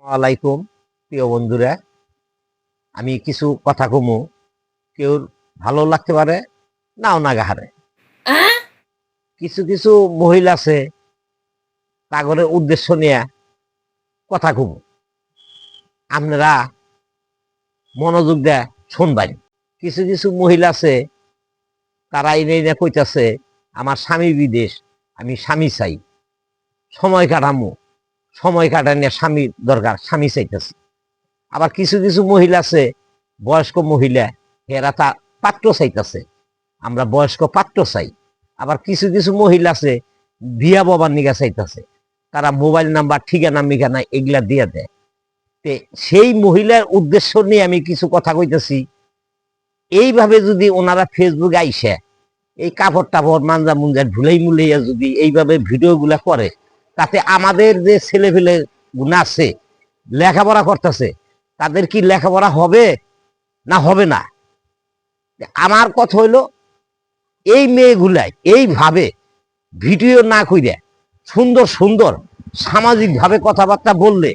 আলাইকুম প্রিয় বন্ধুরা, আমি কিছু কথা কমু। কেউ ভালো লাগতে পারে, নাও নাগাহারে। কিছু কিছু মহিলা আছে, তাগরের উদ্দেশ্য নিয়ে কথা কমু। আপনারা মনোযোগ দেয় শুনবেন। কিছু কিছু মহিলা আছে, তারা এনে কইতাছে আমার স্বামী বিদেশ, আমি স্বামী চাই, সময় কাটামু, সময় কাটানিয়ে স্বামী দরকার, স্বামী চাইতেছে। আবার কিছু কিছু মহিলা আছে, বয়স্ক মহিলা, এরা তা পাত্র চাইতেছে, আমরা বয়স্ক পাত্র চাই। আবার কিছু কিছু মহিলা আছে বিয়া বাবার নিগা চাইতেছে, তারা মোবাইল নাম্বার, ঠিকানা মিকানা এগুলা দিয়ে দেয়। তে সেই মহিলার উদ্দেশ্য নিয়ে আমি কিছু কথা কইতেছি। এইভাবে যদি ওনারা ফেসবুকে আইসে এই কাপড় টাপড় মাঞ্জা মুঞ্জা ঢুলাই মুলাইয়া যদি এইভাবে ভিডিও গুলা করে, তাতে আমাদের যে ছেলে ফেলে গুণা আছে, লেখাপড়া করতেছে, তাদের কি লেখাপড়া হবে না হবে না? আমার কথা হইলো, এই মেয়েগুলাই এইভাবে ভিডিও না কইরা সুন্দর সুন্দর সামাজিক ভাবে কথাবার্তা বললে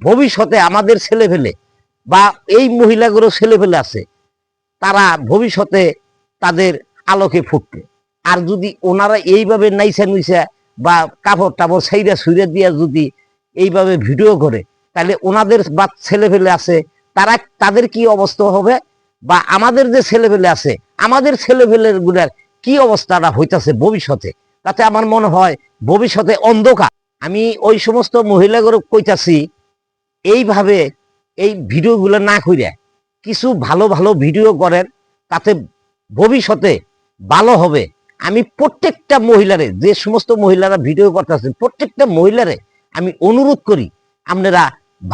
ভবিষ্যতে আমাদের ছেলে ফেলে বা এই মহিলাগুলো ছেলে ফেলে আছে, তারা ভবিষ্যতে তাদের আলোকে ফুটবে। আর যদি ওনারা এইভাবে নাইসা নুইসা বা কাপড় টাপড় সেইরা সুইরা দিয়া যদি এইভাবে ভিডিও করে, তাহলে ওনাদের বা ছেলে ফেলে আছে, তারা তাদের কি অবস্থা হবে? বা আমাদের যে ছেলে ফেলে আছে, আমাদের ছেলে ফেলের গুলার কি অবস্থাটা হইতাছে ভবিষ্যতে, তাতে আমার মনে হয় ভবিষ্যতে অন্ধকার। আমি ওই সমস্ত মহিলাগুলো কইতাছি, এইভাবে এই ভিডিওগুলো না কইরা কিছু ভালো ভালো ভিডিও করেন, তাতে ভবিষ্যতে ভালো হবে। আমি প্রত্যেকটা মহিলারে, যে সমস্ত মহিলারা ভিডিও করতেছেন, প্রত্যেকটা মহিলারে আমি অনুরোধ করি, আপনারা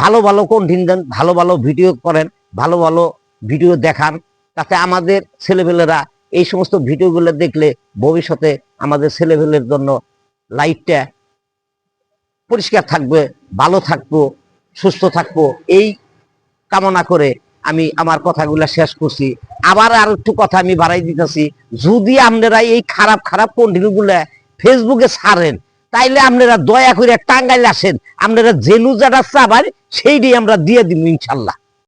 ভালো ভালো কন্টেন্ট দেন, ভালো ভালো ভিডিও করেন, ভালো ভালো ভিডিও দেখান, তাতে আমাদের ছেলেপেলেরা এই সমস্ত ভিডিওগুলো দেখলে ভবিষ্যতে আমাদের ছেলেপেলের জন্য লাইফটা পরিষ্কার থাকবে, ভালো থাকবো, সুস্থ থাকবো। এই কামনা করে আমি আমার কথাগুলা শেষ করছি। আবার আর একটু কথা আমি বাড়াই দিতেছি, যদি আপনারা এই খারাপ খারাপ কন্টেন্ট গুলা ফেসবুকে ছাড়েন, তাইলে আপনারা দয়া করে টাঙ্গাইলে আসেন, আপনারা জেনু যারা চাবার সেইটাই আমরা দিয়ে দিব ইনশাল্লাহ।